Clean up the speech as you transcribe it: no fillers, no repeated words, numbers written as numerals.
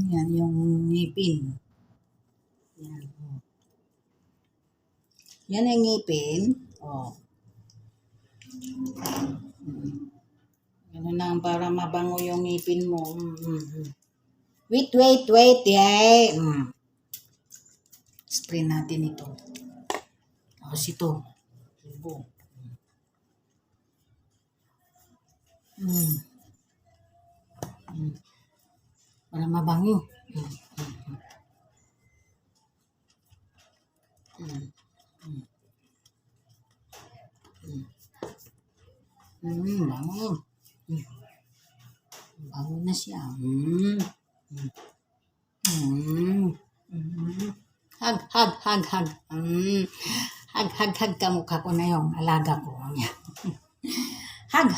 Yan yung ngipin. Yan. Yan ang ngipin. Oh. Ganun lang para mabango yung ngipin mo. Wait. Yay. Spray natin ito. Tapos ito. Libo. Para mabango. Bango. Bango na siya. Hug. Hug kamukha ko na yung alaga ko. Hug.